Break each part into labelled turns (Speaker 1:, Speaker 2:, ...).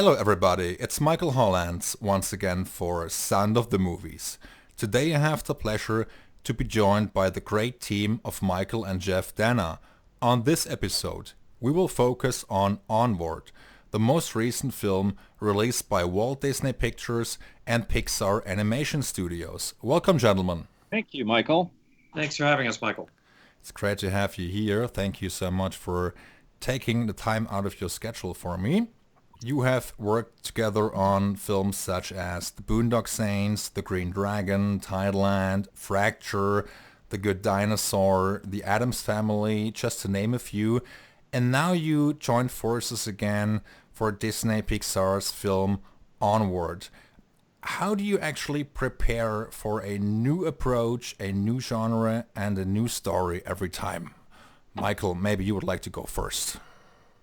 Speaker 1: Hello everybody, it's Michael Hollands once again for Sound of the Movies. Today I have the pleasure to be joined by the great team of Mychael and Jeff Danna. On this episode, we will focus on Onward, the most recent film released by Walt Disney Pictures and Pixar Animation Studios. Welcome, gentlemen.
Speaker 2: Thank you, Michael.
Speaker 3: Thanks for having us, Michael.
Speaker 1: It's great to have you here. Thank you so much for taking the time out of your schedule for me. You have worked together on films such as The Boondock Saints, The Green Dragon, Thailand, Fracture, The Good Dinosaur, The Addams Family, just to name a few. And now you joined forces again for Disney Pixar's film Onward. How do you actually prepare for a new approach, a new genre, and a new story every time? Michael, maybe you would like to go first.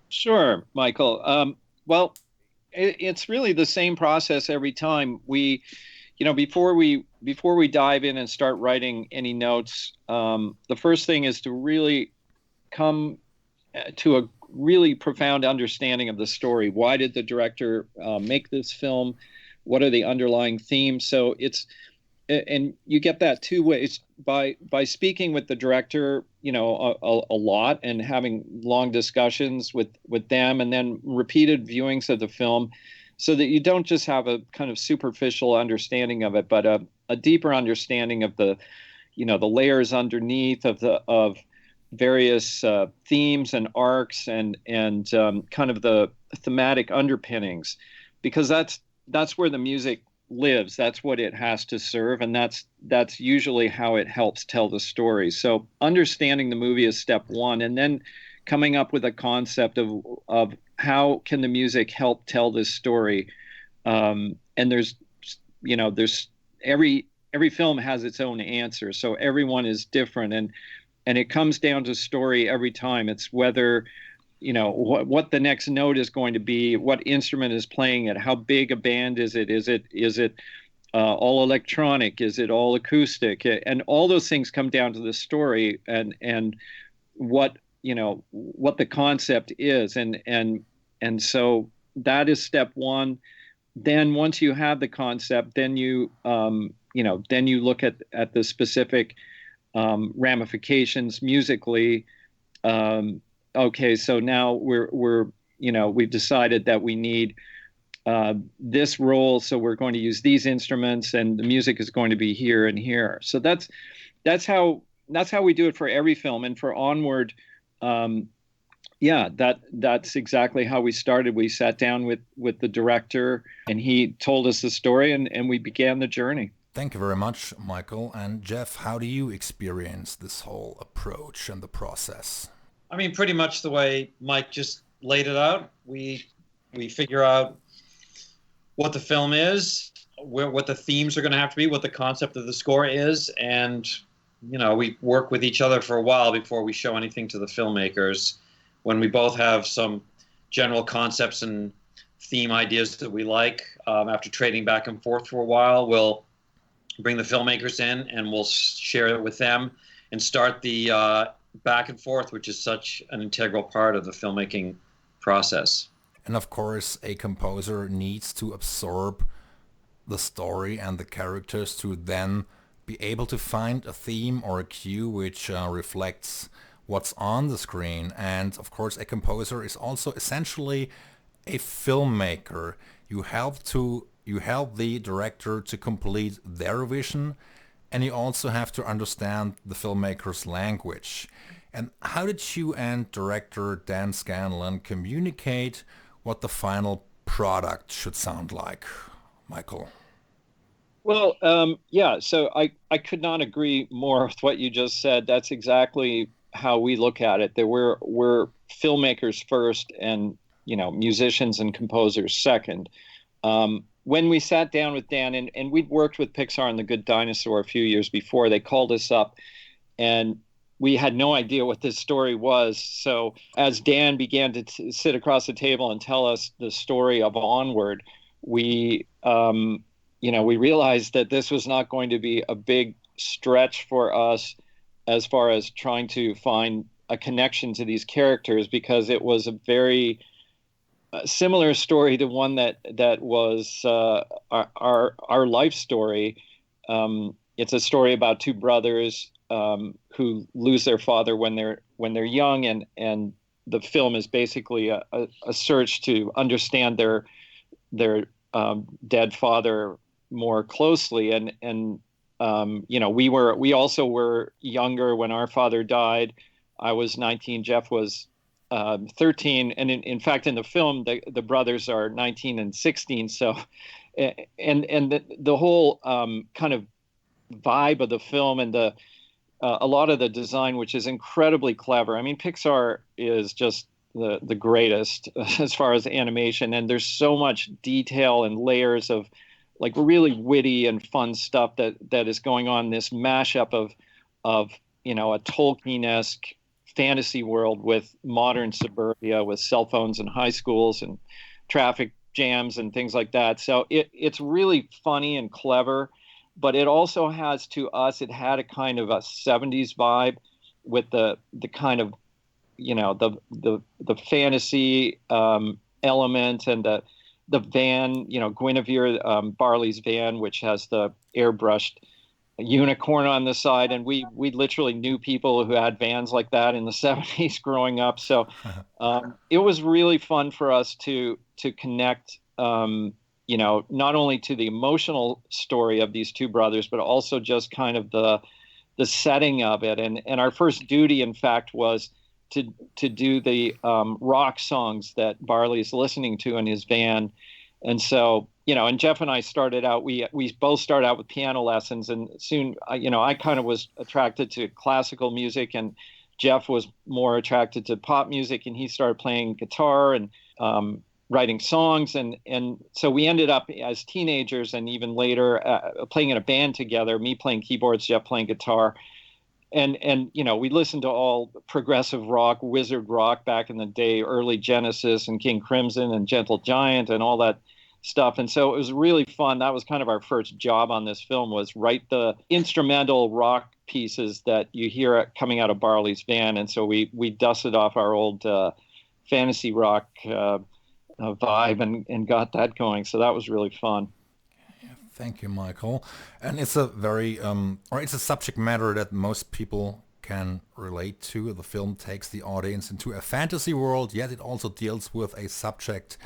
Speaker 2: Sure, Michael. Well, it's really the same process every time. Before we dive in and start writing any notes, the first thing is to really come to a really profound understanding of the story. Why did the director make this film? What are the underlying themes? And you get that two ways by speaking with the director, a lot and having long discussions with them, and then repeated viewings of the film, so that you don't just have a kind of superficial understanding of it, but a deeper understanding of the layers underneath of various themes and arcs and kind of the thematic underpinnings, because that's where the music lives. That's what it has to serve, and that's usually how it helps tell the story. So understanding the movie is step one, and then coming up with a concept of how can the music help tell this story. And there's every film has its own answer, so everyone is different, and it comes down to story every time. It's whether what the next note is going to be, what instrument is playing it, how big a band is it, is it all electronic, is it all acoustic, and all those things come down to the story and what the concept is, and so that is step one. Then once you have the concept, then you look at the specific ramifications musically. Okay, so now we've decided that we need this role, so we're going to use these instruments, and the music is going to be here and here. So that's how we do it for every film. And for Onward, that's exactly how we started. We sat down with the director, and he told us the story, and we began the journey.
Speaker 1: Thank you very much, Michael. And Jeff, how do you experience this whole approach and the process?
Speaker 3: I mean, pretty much the way Mike just laid it out. We figure out what the film is, what the themes are going to have to be, what the concept of the score is, and we work with each other for a while before we show anything to the filmmakers. When we both have some general concepts and theme ideas that we like, after trading back and forth for a while, we'll bring the filmmakers in and we'll share it with them and start the back and forth, which is such an integral part of the filmmaking process.
Speaker 1: And of course, a composer needs to absorb the story and the characters to then be able to find a theme or a cue which reflects what's on the screen. And of course, a composer is also essentially a filmmaker. You help the director to complete their vision, and you also have to understand the filmmaker's language. And how did you and director Dan Scanlon communicate what the final product should sound like, Michael?
Speaker 2: Well, so I could not agree more with what you just said. That's exactly how we look at it, that we're filmmakers first and musicians and composers second. When we sat down with Dan, and we'd worked with Pixar and The Good Dinosaur a few years before, they called us up, and we had no idea what this story was. So as Dan began to sit across the table and tell us the story of Onward, we realized that this was not going to be a big stretch for us as far as trying to find a connection to these characters, because it was a very a similar story to one that was our life story. It's a story about two brothers who lose their father when they're young, and the film is basically a search to understand their dead father more closely. And we also were younger when our father died. I was 19. Jeff was 13, and in fact, in the film, the brothers are 19 and 16. So, and the whole kind of vibe of the film and a lot of the design, which is incredibly clever. I mean, Pixar is just the greatest as far as animation, and there's so much detail and layers of like really witty and fun stuff that is going on. This mashup of a Tolkien-esque fantasy world with modern suburbia, with cell phones and high schools and traffic jams and things like that. So it's really funny and clever, but it also has, to us, it had a kind of a 70s vibe with the kind of, the fantasy element, and the van, Guinevere, Barley's van, which has the airbrushed unicorn on the side. And we literally knew people who had vans like that in the 70s growing up. So it was really fun for us to connect, not only to the emotional story of these two brothers, but also just kind of the setting of it. And our first duty, in fact, was to do the rock songs that Barley's listening to in his van. And so, and Jeff and I started out, we both started out with piano lessons, and soon, I kind of was attracted to classical music, and Jeff was more attracted to pop music, and he started playing guitar and writing songs. And so we ended up as teenagers and even later playing in a band together, me playing keyboards, Jeff playing guitar. And we listened to all progressive rock, wizard rock back in the day, early Genesis and King Crimson and Gentle Giant and all that stuff. And so it was really fun. That was kind of our first job on this film, was write the instrumental rock pieces that you hear coming out of Barley's van. And so we dusted off our old fantasy rock vibe and got that going. So that was really fun.
Speaker 1: Thank you, Michael. And it's a very, it's a subject matter that most people can relate to. The film takes the audience into a fantasy world, yet it also deals with a subject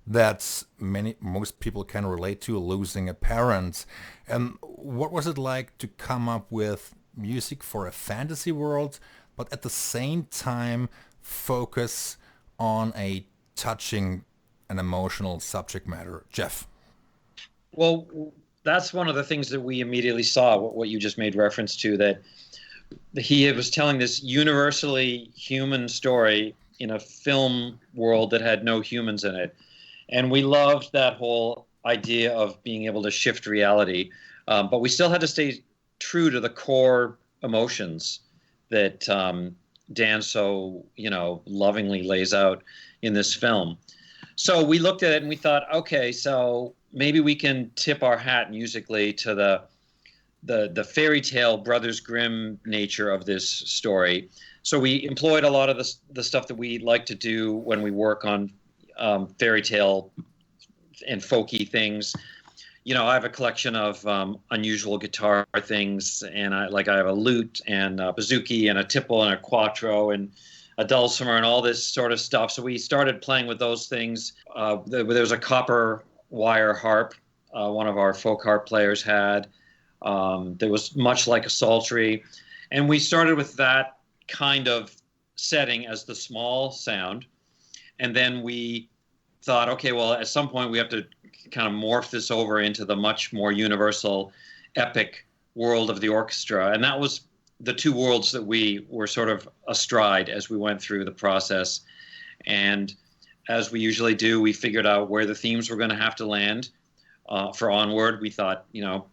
Speaker 1: that most people can relate to, losing a parent. And what was it like to come up with music for a fantasy world, but at the same time focus on a touching and emotional subject matter? Jeff?
Speaker 3: Well, that's one of the things that we immediately saw, what you just made reference to, that he was telling this universally human story in a film world that had no humans in it. And we loved that whole idea of being able to shift reality. But we still had to stay true to the core emotions that Dan so, lovingly lays out in this film. So we looked at it and we thought, okay, so maybe we can tip our hat musically to the fairy tale Brothers Grimm nature of this story. So we employed a lot of the stuff that we like to do when we work on fairy tale and folky things. I have a collection of unusual guitar things, and I have a lute and a bouzouki and a tipple and a quattro and a dulcimer and all this sort of stuff. So we started playing with those things. There was a copper wire harp one of our folk harp players had. That was much like a psaltery. And we started with that kind of setting as the small sound. And then we thought, okay, well, at some point we have to kind of morph this over into the much more universal epic world of the orchestra. And that was the two worlds that we were sort of astride as we went through the process. And as we usually do, we figured out where the themes were going to have to land. For Onward, we thought,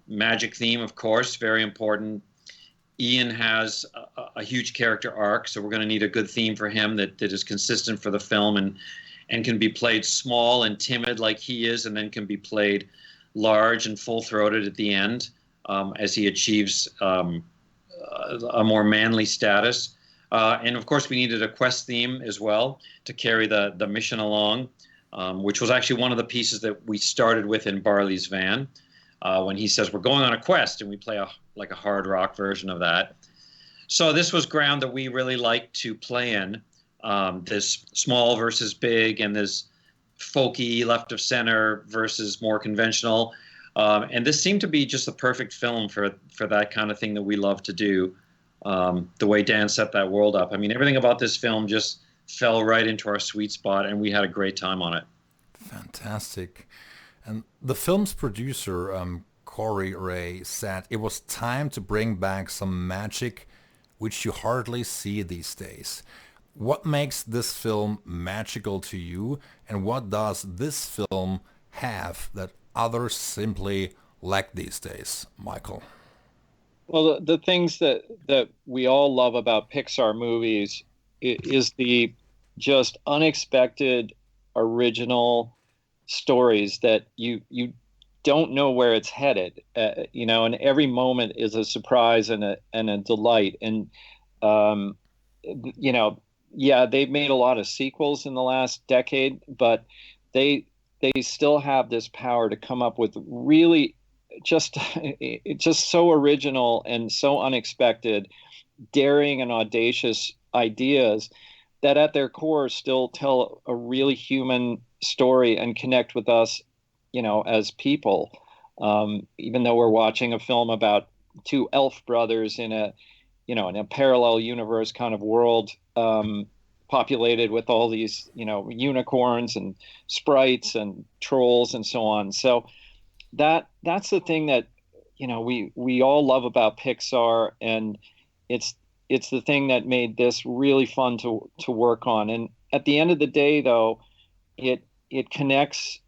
Speaker 3: magic theme, of course, very important. Ian has a huge character arc, so we're going to need a good theme for him that is consistent for the film and can be played small and timid like he is, and then can be played large and full-throated at the end as he achieves a more manly status. And of course, we needed a quest theme as well to carry the mission along. which was actually one of the pieces that we started with in Barley's Van, when he says we're going on a quest, and we play a hard rock version of that. So this was ground that we really liked to play in, this small versus big, and this folky left of center versus more conventional. And this seemed to be just the perfect film for that kind of thing that we love to do, the way Dan set that world up. I mean, everything about this film just fell right into our sweet spot, and we had a great time on it.
Speaker 1: Fantastic. And the film's producer, Corey Ray, said it was time to bring back some magic which you hardly see these days. What makes this film magical to you, and what does this film have that others simply lack these days, Michael?
Speaker 2: Well, the things that we all love about Pixar movies is the just unexpected, original stories that you don't know where it's headed, and every moment is a surprise and a delight. And they've made a lot of sequels in the last decade, but they still have this power to come up with really just so original and so unexpected, daring and audacious ideas that at their core still tell a really human story and connect with us, as people. Even though we're watching a film about two elf brothers in a parallel universe kind of world, populated with all these, unicorns and sprites and trolls and so on. So that's the thing that, we all love about Pixar, and it's the thing that made this really fun to work on. And at the end of the day, though, it connects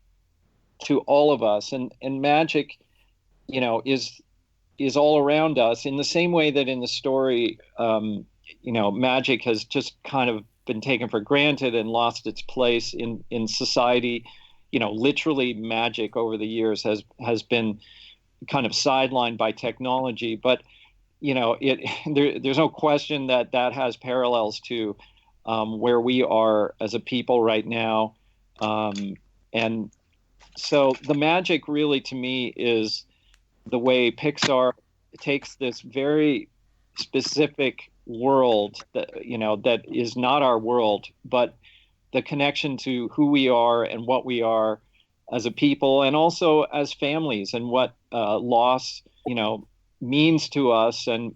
Speaker 2: to all of us, and magic, is all around us in the same way that in the story, magic has just kind of been taken for granted and lost its place in society. Literally magic over the years has been kind of sidelined by technology, but there's no question that has parallels to where we are as a people right now. And so the magic really, to me, is the way Pixar takes this very specific world that is not our world, but the connection to who we are and what we are as a people, and also as families, and what loss means to us, and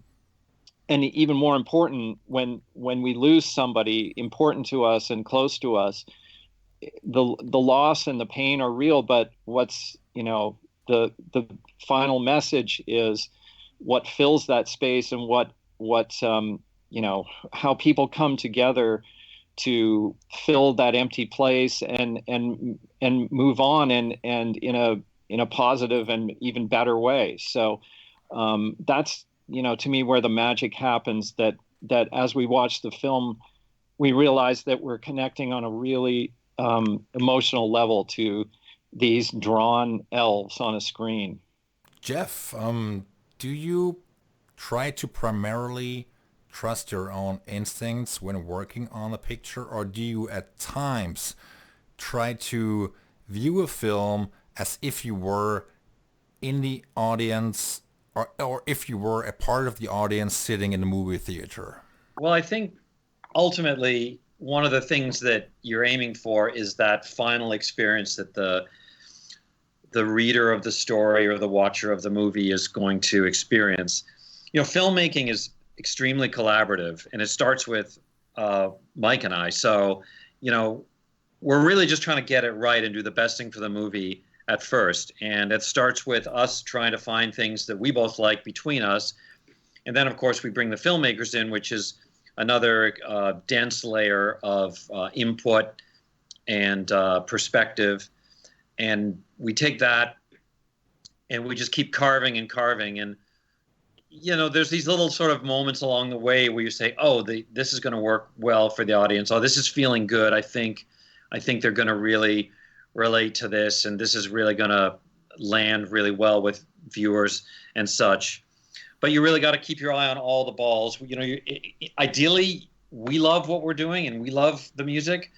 Speaker 2: even more important, when we lose somebody important to us and close to us, the loss and the pain are real, but what's the final message is what fills that space, and what how people come together to fill that empty place and move on, and in a positive and even better way. So that's to me where the magic happens, that as we watch the film, we realize that we're connecting on a really emotional level to these drawn elves on a screen.
Speaker 1: Jeff, do you try to primarily trust your own instincts when working on a picture, or do you at times try to view a film as if you were in the audience, or if you were a part of the audience sitting in the movie theater?
Speaker 3: Well, I think ultimately one of the things that you're aiming for is that final experience that the reader of the story or the watcher of the movie is going to experience. Filmmaking is extremely collaborative, and it starts with Mike and I. So, we're really just trying to get it right and do the best thing for the movie at first. And it starts with us trying to find things that we both like between us. And then, of course, we bring the filmmakers in, which is another dense layer of input and perspective. And we take that and we just keep carving and carving. And, there's these little sort of moments along the way where you say, oh, this is going to work well for the audience. Oh, this is feeling good. I think they're going to really relate to this, and this is really going to land really well with viewers and such. But you really got to keep your eye on all the balls. Ideally, we love what we're doing and we love the music,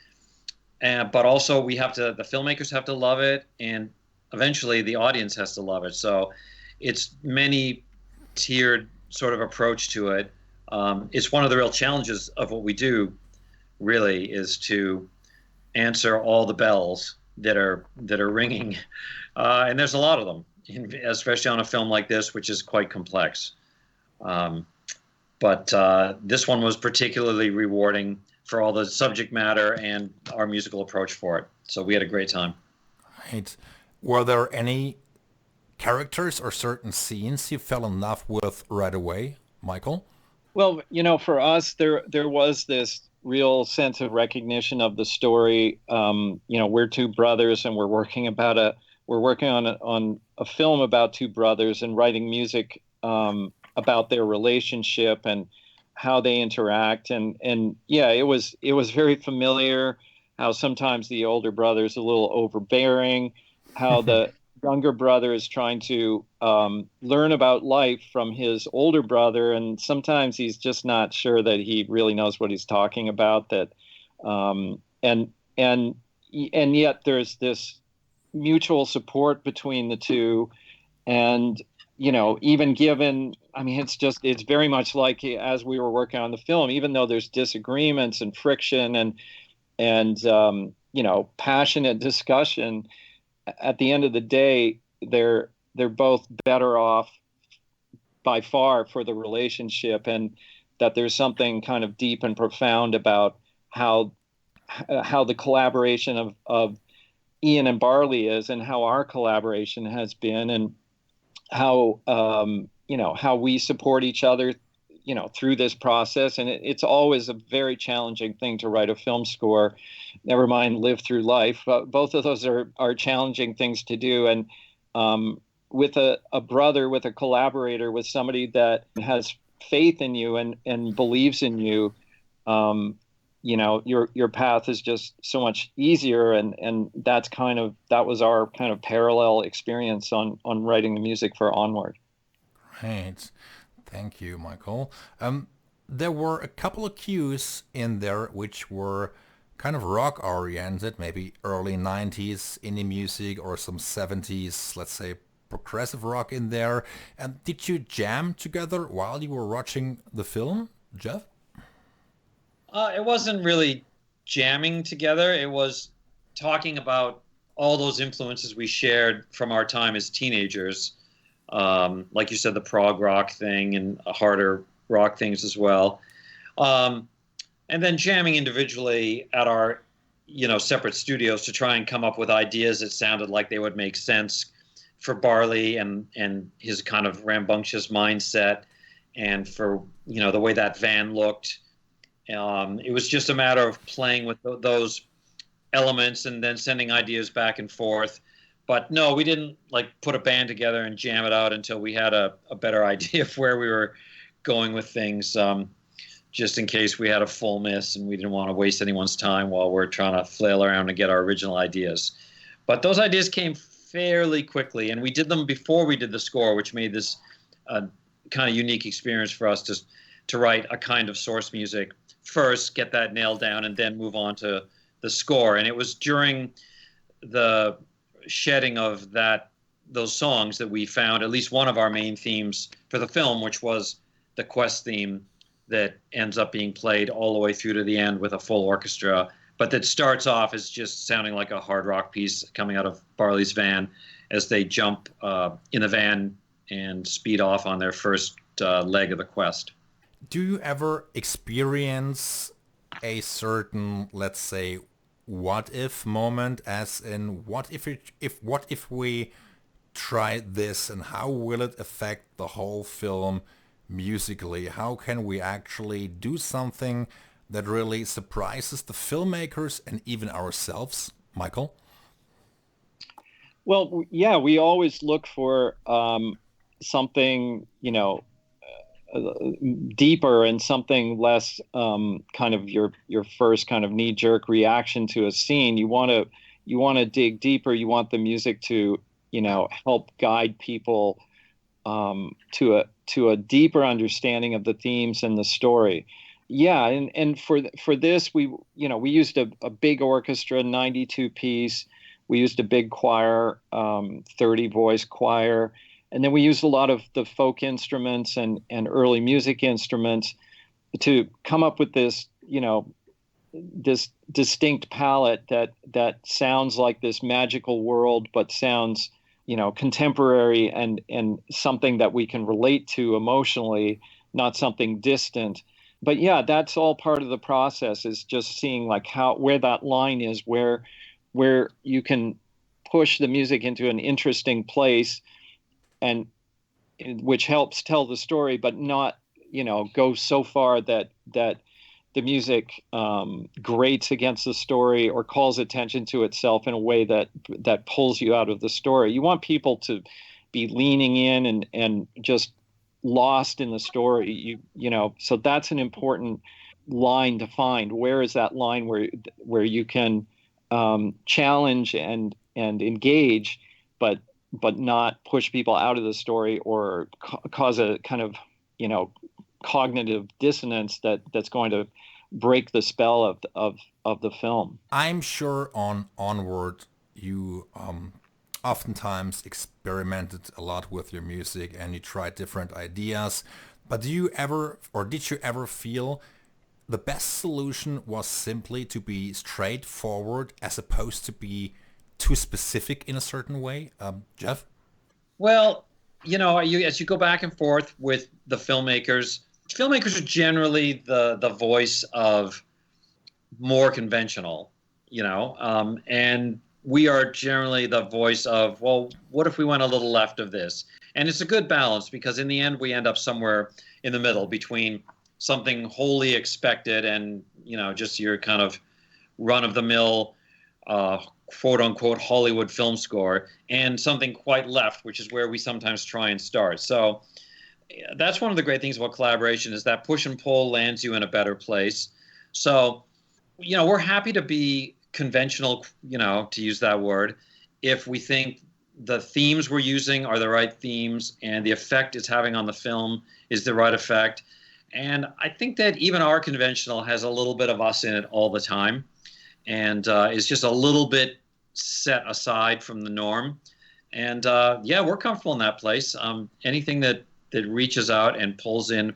Speaker 3: but also the filmmakers have to love it, and eventually the audience has to love it. So it's many tiered sort of approach to it. It's one of the real challenges of what we do, really, is to answer all the bells that are ringing, and there's a lot of them, especially on a film like this, which is quite complex. But this one was particularly rewarding for all the subject matter and our musical approach for it. So we had a great time.
Speaker 1: Right. Were there any characters or certain scenes you fell in love with right away, Michael?
Speaker 2: Well, for us, there was this real sense of recognition of the story. We're two brothers, and we're working on a film about two brothers and writing music about their relationship and how they interact. And yeah, it was very familiar how sometimes the older brother is a little overbearing, how the younger brother is trying to learn about life from his older brother, and sometimes he's just not sure that he really knows what he's talking about. And yet there's this mutual support between the two, and even given, it's very much like as we were working on the film, even though there's disagreements and friction and passionate discussion, at the end of the day, they're both better off by far for the relationship, and that there's something kind of deep and profound about how the collaboration of Ian and Barley is, and how our collaboration has been, and how how we support each other through this process. And it's always a very challenging thing to write a film score, never mind live through life. Both of those are challenging things to do. And with a brother, with a collaborator, with somebody that has faith in you and believes in you, your path is just so much easier. And that was our kind of parallel experience on writing the music for Onward.
Speaker 1: Right. Thank you, Michael. There were a couple of cues in there which were kind of rock oriented, maybe early 90s indie music or some 70s, let's say, progressive rock in there. And did you jam together while you were watching the film, Jeff?
Speaker 3: It wasn't really jamming together. It was talking about all those influences we shared from our time as teenagers. Like you said, the prog rock thing and harder rock things as well. And then jamming individually at our, separate studios to try and come up with ideas that sounded like they would make sense for Barley and his kind of rambunctious mindset, and for, the way that van looked. It was just a matter of playing with those elements and then sending ideas back and forth. But no, we didn't put a band together and jam it out until we had a better idea of where we were going with things, just in case we had a full miss and we didn't want to waste anyone's time while we're trying to flail around and get our original ideas. But those ideas came fairly quickly, and we did them before we did the score, which made this kind of unique experience for us to write a kind of source music first, get that nailed down, and then move on to the score. And it was during the shedding of those songs that we found at least one of our main themes for the film, which was the quest theme that ends up being played all the way through to the end with a full orchestra, but that starts off as just sounding like a hard rock piece coming out of Barley's van as they jump in the van and speed off on their first leg of the quest.
Speaker 1: Do you ever experience a certain, let's say, what if moment, as in what if we try this, and how will it affect the whole film musically? How can we actually do something that really surprises the filmmakers and even ourselves, Michael?
Speaker 2: Well, yeah, we always look for something, deeper and something less kind of your first kind of knee-jerk reaction to a scene. You want to dig deeper. You want the music to help guide people to a deeper understanding of the themes and the story. yeah, and for this we used a big orchestra, 92 piece. We used a big choir, 30 voice choir, and then we used a lot of the folk instruments and early music instruments to come up with this, this distinct palette that sounds like this magical world, but sounds, contemporary and something that we can relate to emotionally, not something distant. But yeah, that's all part of the process, is just seeing like where that line is, where you can push the music into an interesting place, and which helps tell the story, but not, go so far that the music grates against the story or calls attention to itself in a way that pulls you out of the story. You want people to be leaning in and just lost in the story. So that's an important line to find. Where is that line where you can challenge and engage, but not push people out of the story or cause a kind of, cognitive dissonance that's going to break the spell of the film.
Speaker 1: I'm sure on Onward you oftentimes experimented a lot with your music and you tried different ideas. But did you ever feel the best solution was simply to be straightforward as opposed to be too specific in a certain way? Jeff?
Speaker 3: Well, as you go back and forth with the filmmakers are generally the voice of more conventional, and we are generally the voice of, well, what if we went a little left of this? And it's a good balance, because in the end we end up somewhere in the middle between something wholly expected and, just your kind of run-of-the-mill quote unquote Hollywood film score, and something quite left, which is where we sometimes try and start. So that's one of the great things about collaboration, is that push and pull lands you in a better place. So, we're happy to be conventional, to use that word, if we think the themes we're using are the right themes and the effect it's having on the film is the right effect. And I think that even our conventional has a little bit of us in it all the time, and is just a little bit set aside from the norm. And we're comfortable in that place. Anything that reaches out and pulls in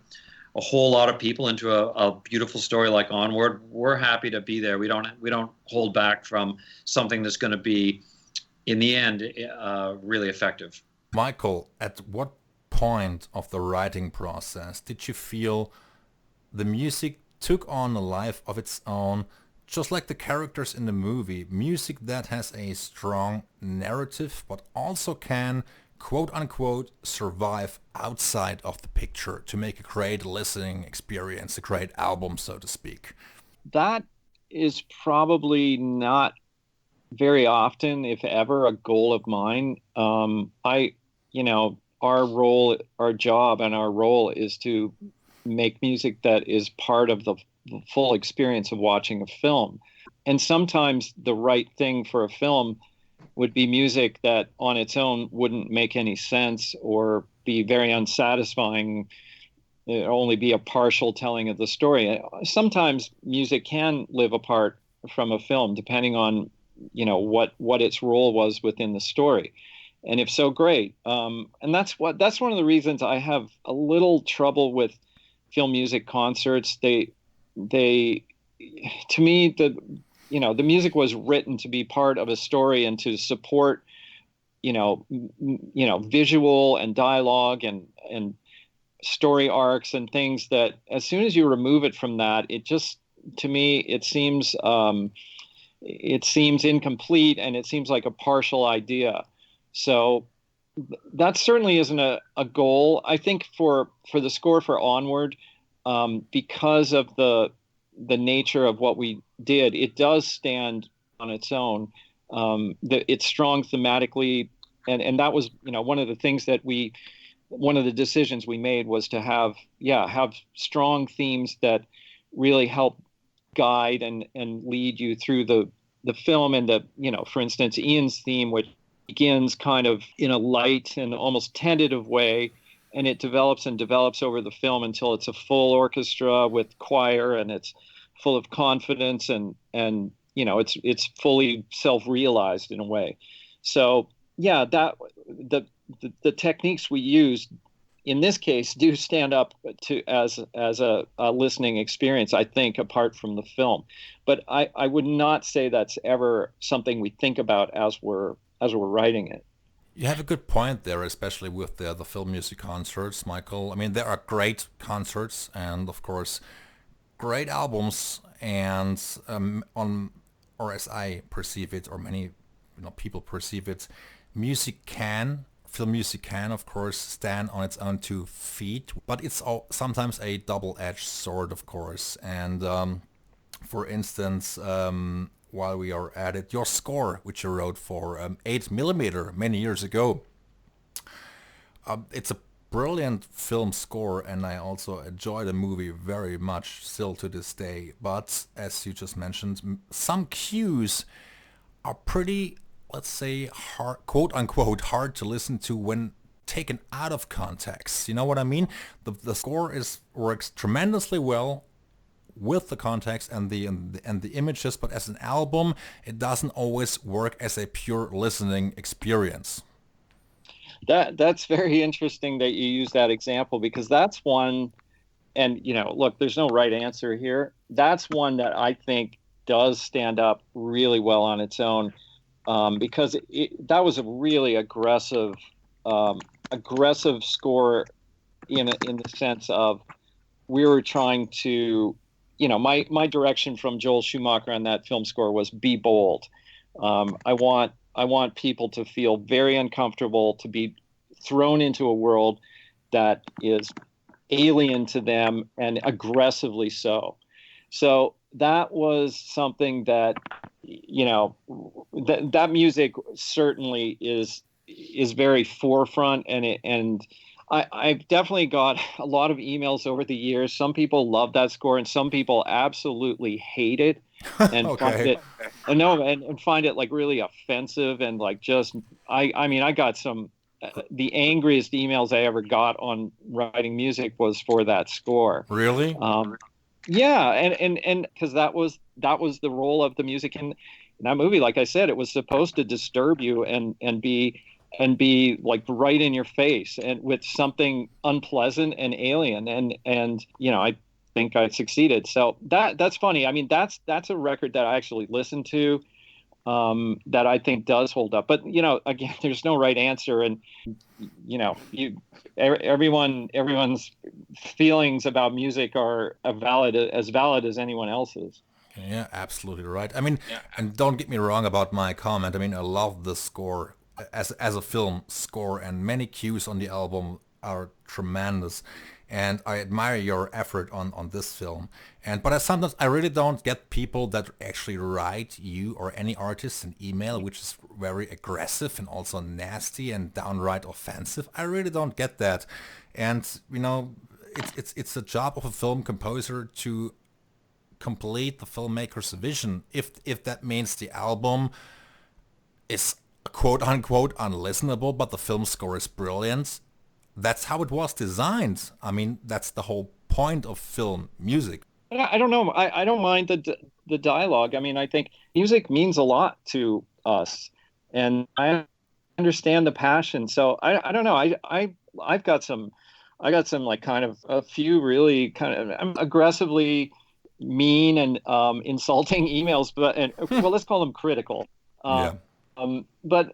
Speaker 3: a whole lot of people into a beautiful story like Onward, we're happy to be there. We don't hold back from something that's going to be, in the end, really effective.
Speaker 1: Michael, at what point of the writing process did you feel the music took on a life of its own, just like the characters in the movie? Music that has a strong narrative, but also can, quote unquote, survive outside of the picture to make a great listening experience, a great album, so to speak.
Speaker 2: That is probably not very often, if ever, a goal of mine. Our job and our role is to make music that is part of the full experience of watching a film. And sometimes the right thing for a film would be music that on its own wouldn't make any sense or be very unsatisfying, only be a partial telling of the story. Sometimes music can live apart from a film, depending on, what its role was within the story. And if so, great. And that's one of the reasons I have a little trouble with film music concerts. They to me, the music was written to be part of a story and to support, visual and dialogue and story arcs and things that, as soon as you remove it from that, it just, to me, it seems incomplete, and it seems like a partial idea. So that certainly isn't a goal. I think for the score for Onward, because of the nature of what we did, it does stand on its own. It's strong thematically, and that was, one of the things that one of the decisions we made was to have strong themes that really help guide and lead you through the film. And for instance, Ian's theme, which begins kind of in a light and almost tentative way, and it develops and develops over the film until it's a full orchestra with choir, and it's full of confidence, and it's fully self-realized in a way. So yeah, that the techniques we use in this case do stand up to as a listening experience, I think, apart from the film. But I would not say that's ever something we think about as we're writing it.
Speaker 1: You have a good point there, especially with the film music concerts, Michael. I mean, there are great concerts and, of course, great albums, and or as I perceive it, or many people perceive it, film music can, of course, stand on its own 2 feet, but it's sometimes a double-edged sword, of course. And for instance, while we are at it, your score, which you wrote for 8mm many years ago, it's a brilliant film score, and I also enjoy the movie very much still to this day. But as you just mentioned, some cues are pretty, let's say, hard, quote unquote, hard to listen to when taken out of context. You know what I mean? The score works tremendously well with the context and the images, but as an album, it doesn't always work as a pure listening experience.
Speaker 2: That's very interesting that you use that example, because that's one, and look, there's no right answer here. That's one that I think does stand up really well on its own, because that was a really aggressive score in the sense of we were trying to, my direction from Joel Schumacher on that film score was be bold. I want people to feel very uncomfortable, to be thrown into a world that is alien to them, and aggressively so. So that was something that, that music certainly is very forefront, and I've definitely got a lot of emails over the years. Some people love that score, and some people absolutely hate it, and
Speaker 1: Okay.
Speaker 2: find it like really offensive, and like just I mean, I got some. The angriest emails I ever got on writing music was for that score.
Speaker 1: Really?
Speaker 2: Yeah, and because that was the role of the music in that movie. Like I said, it was supposed to disturb you and be like right in your face, and with something unpleasant and alien, and I think I succeeded. So that's funny. I mean, that's a record that I actually listened to, that I think does hold up. But again, there's no right answer, and everyone's feelings about music are as valid as anyone else's.
Speaker 1: Yeah, absolutely right. I mean, and don't get me wrong about my comment. I mean, I love the score as a film score, and many cues on the album are tremendous. And I admire your effort on this film. But sometimes I really don't get people that actually write you or any artist an email, which is very aggressive and also nasty and downright offensive. I really don't get that. And it's a job of a film composer to complete the filmmaker's vision. If that means the album is quote unquote unlistenable, but the film score is brilliant, that's how it was designed. I mean, that's the whole point of film music.
Speaker 2: I don't know. I don't mind the dialogue. I mean, I think music means a lot to us, and I understand the passion. So I don't know. I've got some like kind of a few really kind of aggressively mean and insulting emails, but well, let's call them critical.
Speaker 1: Yeah.
Speaker 2: But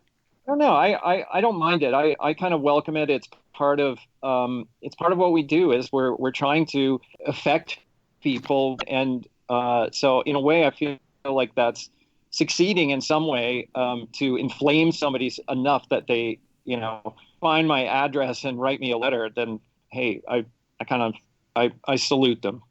Speaker 2: I don't know. I don't mind it. I kind of welcome it. It's part of what we do. Is we're trying to affect people, and so in a way, I feel like that's succeeding in some way, to inflame somebody enough that they find my address and write me a letter. Then hey, I salute them.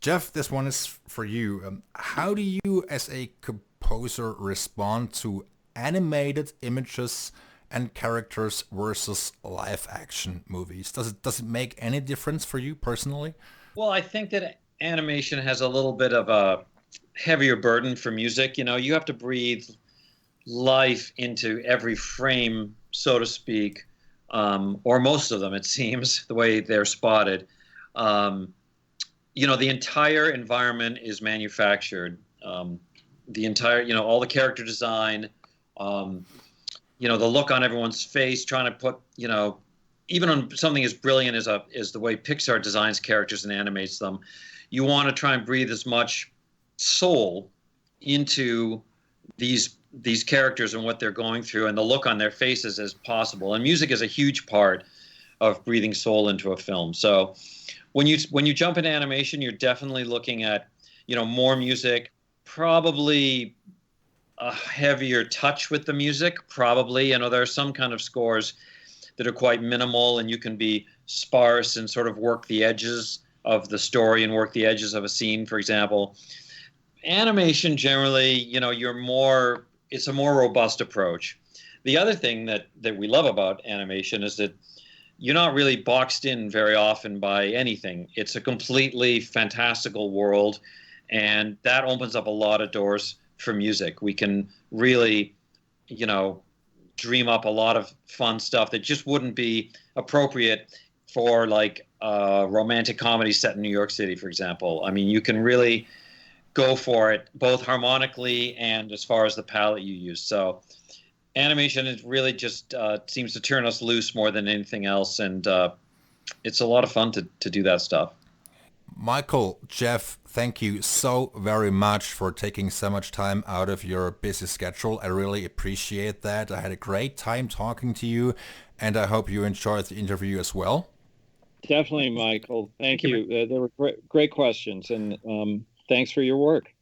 Speaker 1: Jeff, this one is for you. How do you, as a composer, respond to animated images and characters versus live action movies? Does it make any difference for you personally?
Speaker 3: Well, I think that animation has a little bit of a heavier burden for music. You have to breathe life into every frame, so to speak. or most of them, it seems, the way they're spotted. The entire environment is manufactured. The entire, all the character design, the look on everyone's face, trying to put, even on something as brilliant as the way Pixar designs characters and animates them, you want to try and breathe as much soul into these characters and what they're going through and the look on their faces as possible. And music is a huge part of breathing soul into a film. So when you jump into animation, you're definitely looking at, more music, probably a heavier touch with the music, probably. There are some kind of scores that are quite minimal, and you can be sparse and sort of work the edges of the story and work the edges of a scene, for example. Animation, generally, it's a more robust approach. The other thing that we love about animation is that you're not really boxed in very often by anything. It's a completely fantastical world, and that opens up a lot of doors for music. We can really, dream up a lot of fun stuff that just wouldn't be appropriate for like a romantic comedy set in New York City, for example. I mean, you can really go for it both harmonically and as far as the palette you use. So animation is really just seems to turn us loose more than anything else, and it's a lot of fun to do that stuff.
Speaker 1: Michael, Jeff, thank you so very much for taking so much time out of your busy schedule. I really appreciate that. I had a great time talking to you, and I hope you enjoyed the interview as well.
Speaker 2: Definitely, Michael. Thank you. They were great questions, and thanks for your work.